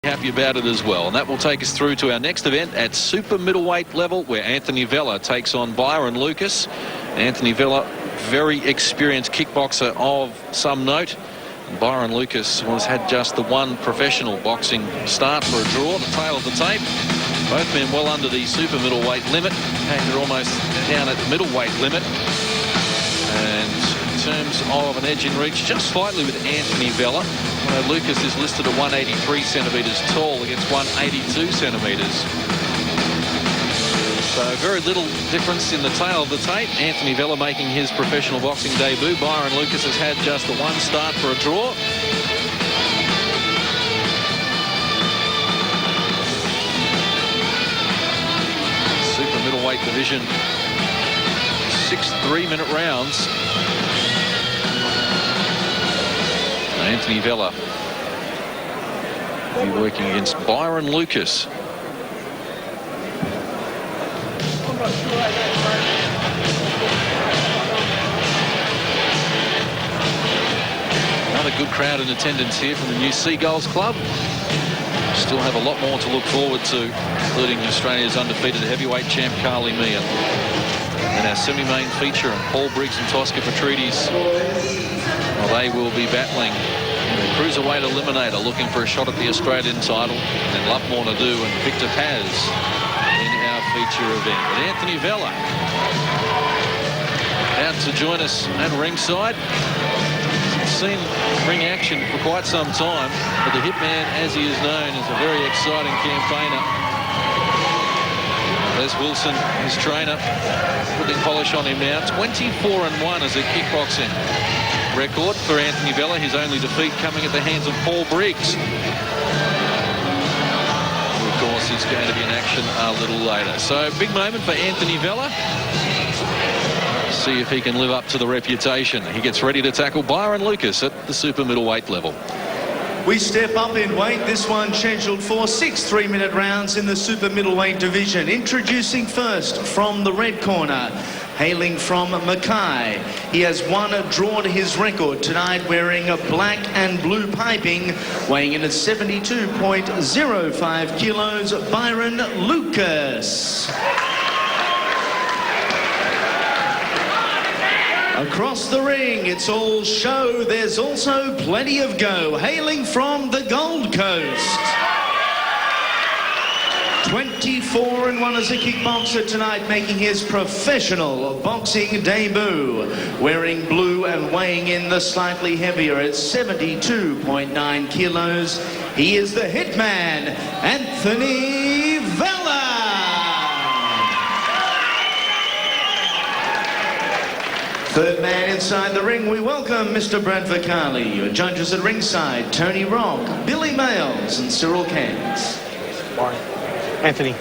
Happy about it as well, and that will take us through to our next event at super middleweight level, where Anthony Vella takes on Byron Lucas. Anthony Vella, very experienced kickboxer of some note. Byron Lucas has had just the one professional boxing start for a draw, the tail of the tape. Both men well under the super middleweight limit. They're almost down at the middleweight limit. And in terms of an edge in reach, just slightly with Anthony Vella. Lucas is listed at 183 centimetres tall against 182 centimetres. So very little difference in the tail of the tape. Anthony Vella making his professional boxing debut. Byron Lucas has had just the one start for a draw. Super middleweight division. 6 3-minute rounds. Anthony Vella will be working against Byron Lucas. Another good crowd in attendance here from the new Seagulls Club. Still have a lot more to look forward to, including Australia's undefeated heavyweight champ Carly Mia. And our semi-main feature, and Paul Briggs and Tosca Petrides, well, they will be battling in the cruiserweight eliminator, looking for a shot at the Australian title, and Lovemore to do, and Victor Paz in our feature event. But Anthony Vella out to join us at ringside. Seen ring action for quite some time, but the Hitman, as he is known, is a very exciting campaigner. Les Wilson, his trainer, putting polish on him now. 24-1 as a kickboxing record for Anthony Vella. His only defeat coming at the hands of Paul Briggs, who, of course, is going to be in action a little later. So, big moment for Anthony Vella. See if he can live up to the reputation. He gets ready to tackle Byron Lucas at the super middleweight level. We step up in weight. This one scheduled for 6 3-minute rounds in the super middleweight division. Introducing first from the red corner, hailing from Mackay. He has one draw to his record tonight, wearing a black and blue piping, weighing in at 72.05 kilos, Byron Lucas. Across the ring, it's all show. There's also plenty of go. Hailing from the Gold Coast. 24-1 as a kickboxer tonight, making his professional boxing debut. Wearing blue and weighing in the slightly heavier at 72.9 kilos. He is the Hitman, Anthony Vella. Third man inside the ring, we welcome Mr. Brad Vicali. Your judges at ringside, Tony Rock, Billy Males and Cyril Cairns. Anthony.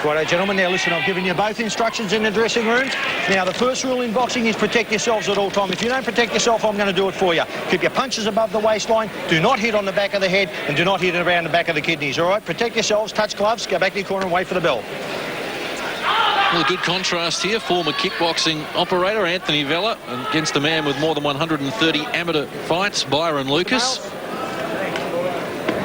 Righto, gentlemen, now listen, I've given you both instructions in the dressing rooms. Now, the first rule in boxing is protect yourselves at all times. If you don't protect yourself, I'm going to do it for you. Keep your punches above the waistline, do not hit on the back of the head, and do not hit around the back of the kidneys, all right? Protect yourselves, touch gloves, go back to your corner and wait for the bell. Well, a good contrast here. Former kickboxing operator Anthony Vella against a man with more than 130 amateur fights, Byron Lucas.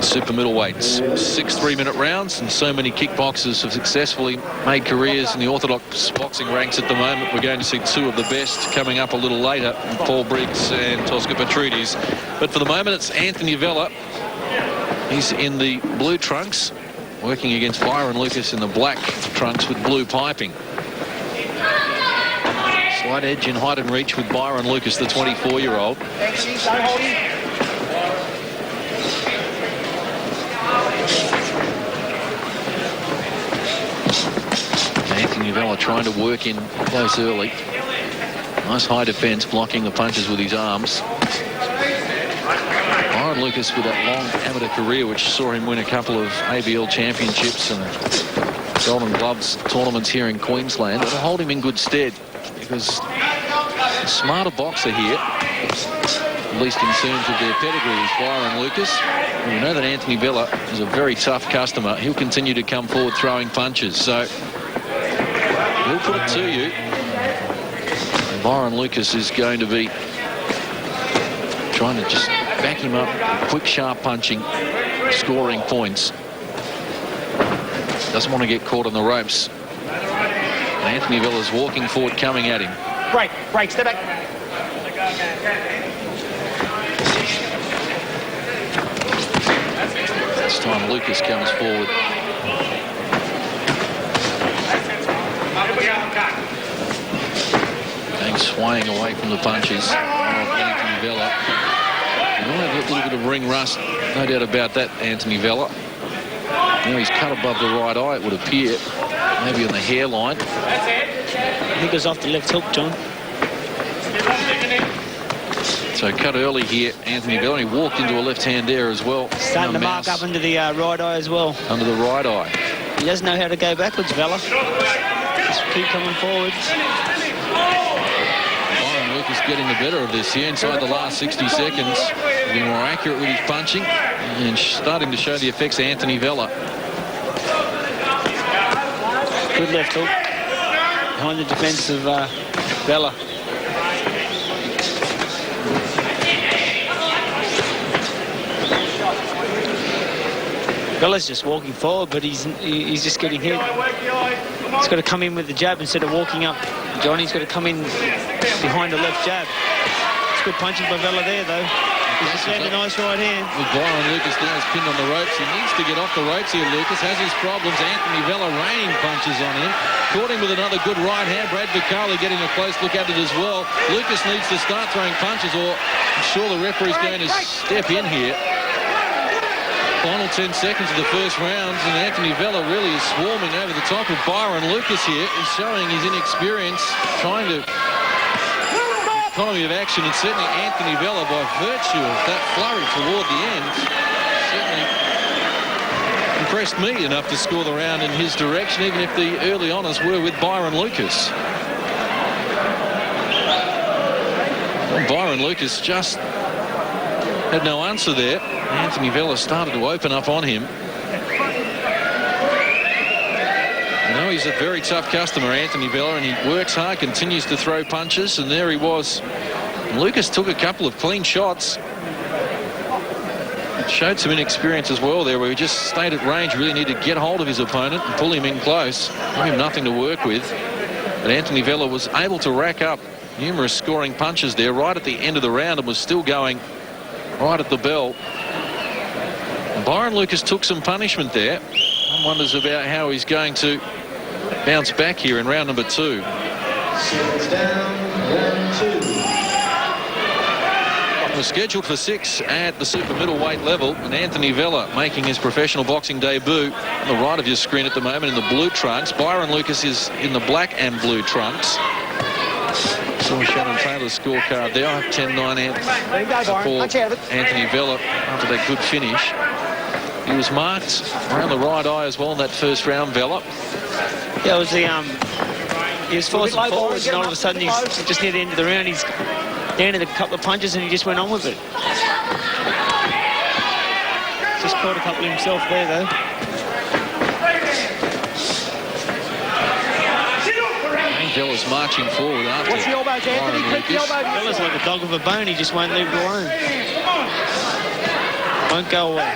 Super middleweights, 6 3-minute rounds, and so many kickboxers have successfully made careers in the orthodox boxing ranks at the moment. We're going to see two of the best coming up a little later, Paul Briggs and Tosca Petrides. But for the moment, it's Anthony Vella. He's in the blue trunks, working against Byron Lucas in the black trunks with blue piping. Slight edge in height and reach with Byron Lucas, the 24-year-old. Anthony Vella trying to work in close early. Nice high defence, blocking the punches with his arms. Byron Lucas with that long amateur career, which saw him win a couple of ABL championships and Golden Gloves tournaments here in Queensland. It'll hold him in good stead, because a smarter boxer here, at least in terms of their pedigree, is Byron Lucas. And we know that Anthony Vella is a very tough customer. He'll continue to come forward throwing punches, so he'll put it to you. And Byron Lucas is going to be trying to just back him up, quick, sharp punching, scoring points. Doesn't want to get caught on the ropes. Anthony Vella's walking forward, coming at him. Break, step back. This time Lucas comes forward. And swaying away from the punches of Anthony Vella. He will have a little bit of ring rust, no doubt about that, Anthony Vella. Now he's cut above the right eye, it would appear. Maybe on the hairline. I think it was off the left hook, John. So cut early here, Anthony Vella. He walked into a left hand there as well. Starting to mark up under the right eye as well. Under the right eye. He doesn't know how to go backwards, Vella. Just keep coming forward. Byron Lucas getting the better of this here inside the last 60 seconds. Being more accurate with his punching and starting to show the effects of Anthony Vella. Good left hook behind the defence of Vella. Vella's just walking forward, but he's just getting hit. He's got to come in with the jab instead of walking up. Johnny's got to come in behind the left jab. It's good punching by Vella there, though. He's just landed a nice right hand. With Byron Lucas now is pinned on the ropes. He needs to get off the ropes here. Lucas has his problems. Anthony Vella raining punches on him. Caught him with another good right hand. Brad Vicali getting a close look at it as well. Lucas needs to start throwing punches, or I'm sure the referee's going to step in here. Final 10 seconds of the first round, and Anthony Vella really is swarming over the top of Byron Lucas here. He's showing his inexperience, trying to economy of action, and certainly Anthony Vella, by virtue of that flurry toward the end, certainly impressed me enough to score the round in his direction, even if the early honours were with Byron Lucas. Well, Byron Lucas just had no answer there. Anthony Vella started to open up on him. No, he's a very tough customer, Anthony Vella, and he works hard, continues to throw punches, and there he was. Lucas took a couple of clean shots. Showed some inexperience as well there, where he just stayed at range, really needed to get hold of his opponent and pull him in close. Give him nothing to work with. But Anthony Vella was able to rack up numerous scoring punches there right at the end of the round and was still going right at the bell. And Byron Lucas took some punishment there. One wonders about how he's going to bounce back here in round number 2. Was scheduled for 6 at the super middleweight level, and Anthony Vella making his professional boxing debut on the right of your screen at the moment in the blue trunks. Byron Lucas is in the black and blue trunks. Saw Shannon Taylor's scorecard there. 10-9 for Anthony Vella after that good finish. He was marked around the right eye as well in that first round, Vella. Yeah, it was the he was forcing forwards, and all of a sudden he's just near the end of the round. He's landed a couple of punches and he just went on with it. Just caught a couple himself there, though. Vella's marching forward after. What's the elbows, Anthony? Keep the elbows. Vella's like a dog with a bone. He just won't leave it alone. Won't go away.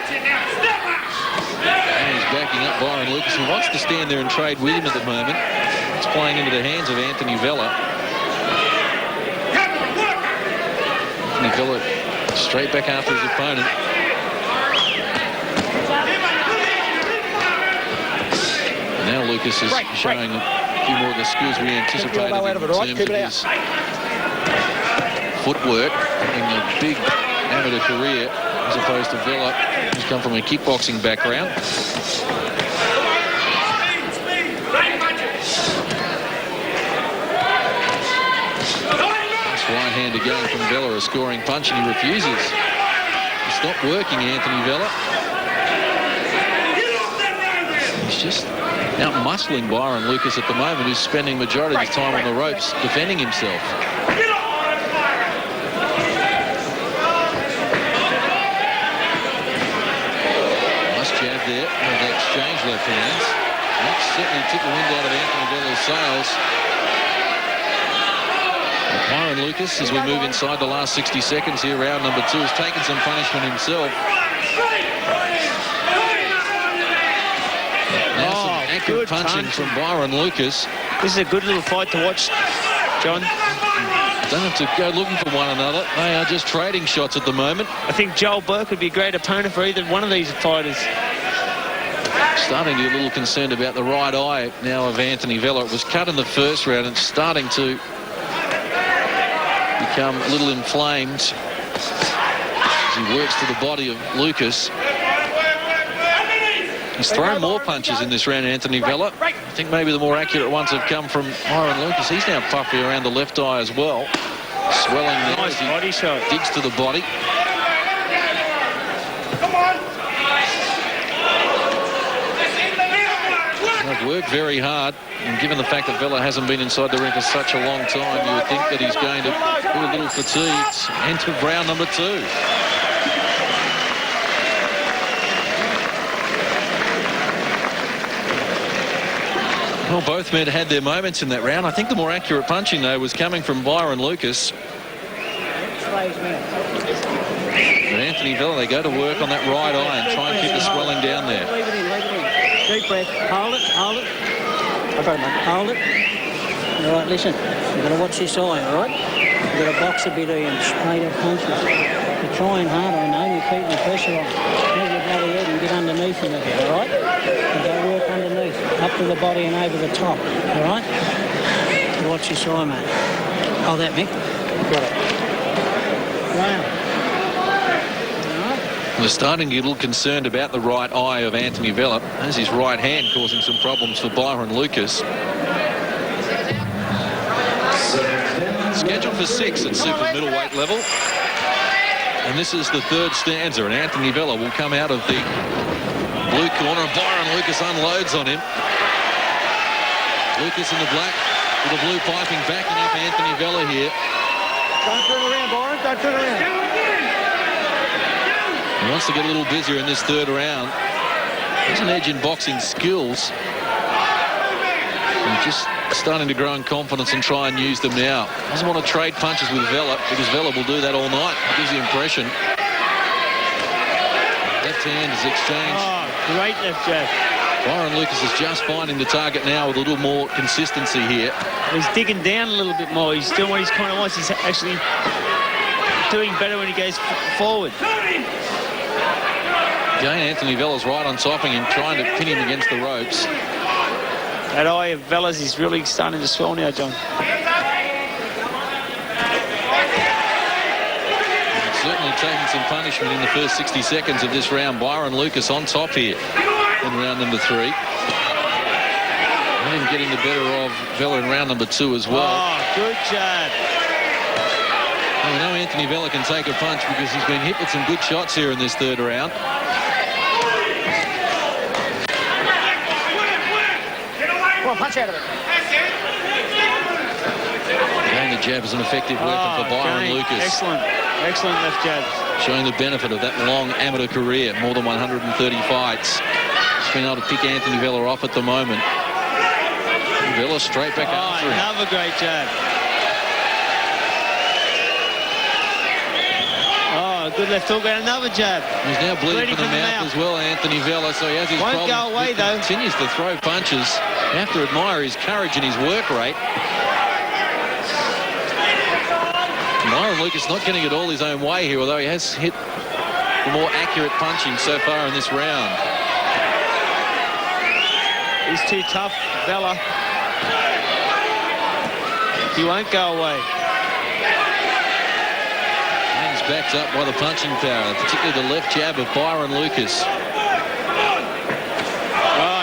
And he's backing up Byron Lucas, who wants to stand there and trade with him at the moment. It's playing into the hands of Anthony Vella. Anthony Vella straight back after his opponent. Now Lucas is showing a few more of the skills we anticipated in terms of his footwork, having a big amateur career as opposed to Vella, who's come from a kickboxing background. Nice right hand again from Vella, a scoring punch, and he refuses to stop working, Anthony Vella. He's just out-muscling Byron Lucas at the moment, who's spending majority of his time on the ropes defending himself. Nice jab there, and they exchange left hands. That certainly took the wind out of Anthony Vella's sails. Byron Lucas, as we move inside the last 60 seconds here, round number 2, has taken some punishment himself. Now some accurate punching from Byron Lucas. This is a good little fight to watch, John. Don't have to go looking for one another. They are just trading shots at the moment. I think Joel Burke would be a great opponent for either one of these fighters. Starting to get a little concerned about the right eye now of Anthony Vella. It was cut in the first round and starting to become a little inflamed as he works to the body of Lucas. He's thrown more punches in this round, Anthony Vella. I think maybe the more accurate ones have come from Byron Lucas. He's now puffy around the left eye as well. Swelling there. Nice body shot. Digs to the body. They've worked very hard, and given the fact that Vella hasn't been inside the ring for such a long time, you would think that he's going to be a little fatigued. Enter round number 2. Well, both men had their moments in that round. I think the more accurate punching, though, was coming from Byron Lucas. But Anthony Vella, they go to work on that right eye and try and keep the swelling down there. Leave it in, leave it in. Deep breath. Hold it, hold it. I've got it, mate. Hold it. All right, listen. You've got to watch this eye, all right? You've got to box a bit of and straight up punches. You're trying hard, I know. You're keeping the pressure on. Move your bloody head and get underneath him a bit, all right? And go work underneath, up to the body and over the top, all right? Watch this eye, mate. Hold that, Mick. Got it. Wow. They're starting to get a little concerned about the right eye of Anthony Vella, as his right hand causing some problems for Byron Lucas. Scheduled for 6 at super middleweight level. And this is the third stanza, and Anthony Vella will come out of the blue corner, and Byron Lucas unloads on him. Lucas in the black with the blue piping backing up Anthony Vella here. Don't turn around, Byron. Don't turn around. He wants to get a little busier in this third round. There's an edge in boxing skills. And just starting to grow in confidence and try and use them now. Doesn't want to trade punches with Vella, because Vella will do that all night. It gives the impression. Left hand is exchanged. Oh, great left jab. Byron Lucas is just finding the target now with a little more consistency here. He's digging down a little bit more. He's doing what he's kind of wants. He's actually doing better when he goes forward. Again, Anthony Vella's right on top of him, trying to pin him against the ropes. That eye of Vella's is really starting to swell now, John. Certainly taking some punishment in the first 60 seconds of this round. Byron Lucas on top here in round number 3. And him getting the better of Vella in round number 2 as well. Oh, good jab. Well, we know Anthony Vella can take a punch because he's been hit with some good shots here in this third round. Come on, punch out of it. Again, the jab is an effective weapon for Byron Lucas. Excellent. Excellent left jab. Showing the benefit of that long amateur career, more than 130 fights. Just been able to pick Anthony Vella off at the moment. And Vella straight back after him. Another great jab. Oh, good left hook and another jab. He's now bleeding from the mouth as well, Anthony Vella, so he has his Won't problem. go away, though. Continues to throw punches. You have to admire his courage and his work rate. Byron Lucas not getting it all his own way here, although he has hit the more accurate punching so far in this round. He's too tough, Vella. He won't go away. And he's backed up by the punching power, particularly the left jab of Byron Lucas. Oh,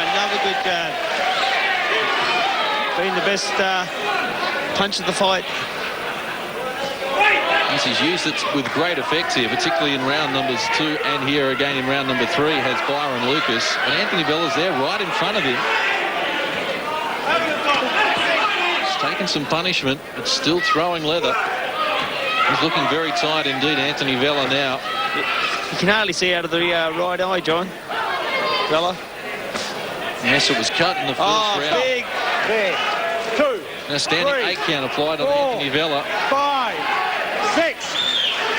another good jab. Been the best punch of the fight. He's used it with great effect here, particularly in round numbers 2 and here again in round number 3 has Byron Lucas. And Anthony Vella's there right in front of him. He's taken some punishment, but still throwing leather. He's looking very tight indeed, Anthony Vella now. You can hardly see out of the right eye, John. Vella. Yes, it was cut in the first round. Big. 2. And a standing 3, 8 count applied on 4, Anthony Vella. 5, 6,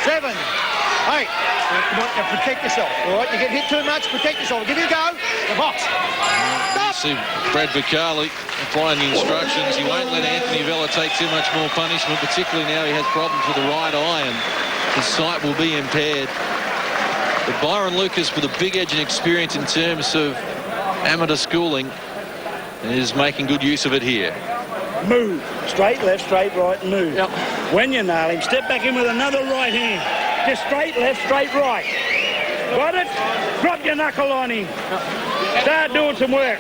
7, 8. Come on, now protect yourself, all right? You get hit too much, protect yourself. Give it a go. The box. You see Brad Vicali applying the instructions. He won't let Anthony Vella take too much more punishment, particularly now he has problems with the right eye and his sight will be impaired. But Byron Lucas, with a big edge and experience in terms of amateur schooling, is making good use of it here. Move. Straight left, straight right, and move. Yep. When you nail him, step back in with another right hand. Just straight left, straight right. Got it? Drop your knuckle on him. Start doing some work.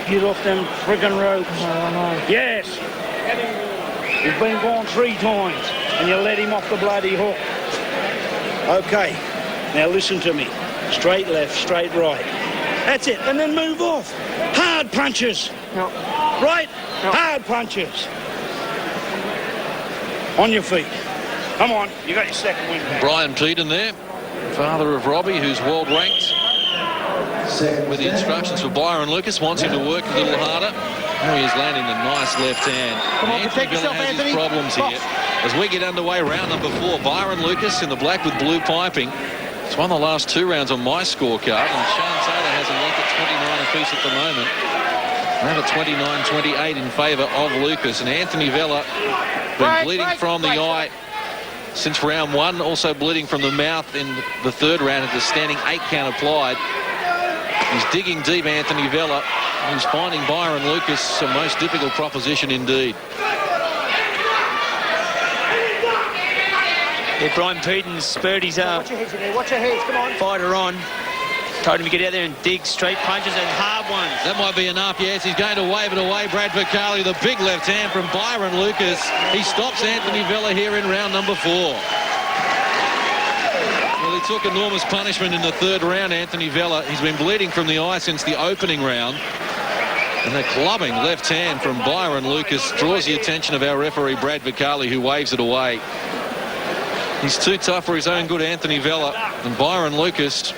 Get off them friggin' ropes. Yes. He's been gone 3 times, and you let him off the bloody hook. Okay. Now listen to me. Straight left, straight right. That's it. And then move off. Hard punches. Yep. Right? Yep. Hard punches. On your feet. Come on. You got your second win back. Brian Peden there, father of Robbie, who's world ranked. With the instructions for Byron Lucas, wants him to work a little harder. Now he is landing the nice left hand. Come on, protect Vella yourself, has Anthony. his problems here. As we get underway, round number 4, Byron Lucas in the black with blue piping. It's won the last 2 rounds on my scorecard, and Sean Taylor has a lock at 29 apiece at the moment. Now at 29-28 in favour of Lucas, and Anthony Vella been bleeding from the eye since round 1, also bleeding from the mouth in the 3rd round at the standing 8 count applied. He's digging deep, Anthony Vella. He's finding Byron Lucas a most difficult proposition indeed. Yeah, Brian Peden spurred his Watch your heads in there. Watch your heads. Come on. fighter on. Told him to get out there and dig straight punches and hard ones. That might be enough, yes. He's going to wave it away. Brad Vicali, the big left hand from Byron Lucas. He stops Anthony Vella here in round number 4. Well, he took enormous punishment in the 3rd round, Anthony Vella. He's been bleeding from the eye since the opening round. And the clubbing left hand from Byron Lucas draws the attention of our referee, Brad Vicali, who waves it away. He's too tough for his own good, Anthony Vella. And Byron Lucas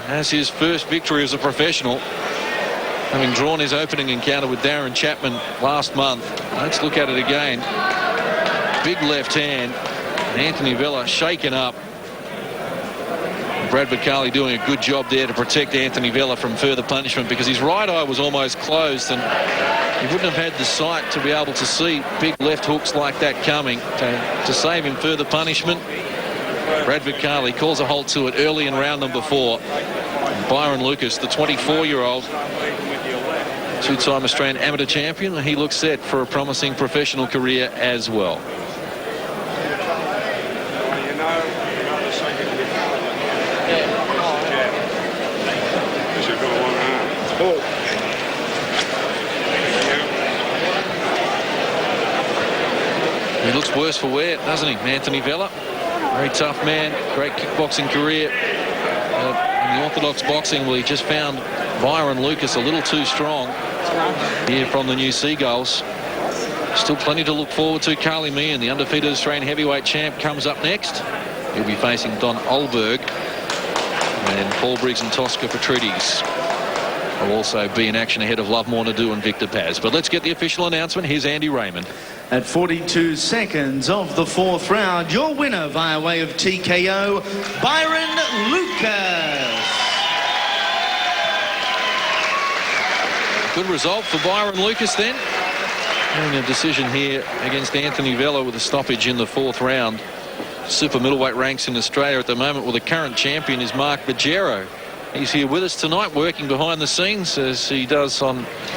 has his first victory as a professional, having drawn his opening encounter with Darren Chapman last month. Let's look at it again. Big left hand. Anthony Vella shaken up. Brad Vicali doing a good job there to protect Anthony Vella from further punishment, because his right eye was almost closed and he wouldn't have had the sight to be able to see big left hooks like that coming to save him further punishment. Brad Vicali calls a halt to it early in round number 4. Byron Lucas, the 24-year-old, 2-time Australian amateur champion, he looks set for a promising professional career as well. He looks worse for wear, doesn't he, Anthony Vella? Very tough man, great kickboxing career. In the orthodox boxing, well, he just found Byron Lucas a little too strong here from the New Seagulls. Still plenty to look forward to. Carly Meehan, the undefeated Australian heavyweight champ, comes up next. He'll be facing Don Olberg. And Paul Briggs and Tosca Petrides will also be in action ahead of Lovemore Nadu and Victor Paz. But let's get the official announcement. Here's Andy Raymond. At 42 seconds of the 4th round, your winner via way of TKO, Byron Lucas. Good result for Byron Lucas then. Having a decision here against Anthony Vella with a stoppage in the 4th round. Super middleweight ranks in Australia at the moment. Well, the current champion is Mark Bajero. He's here with us tonight, working behind the scenes as he does on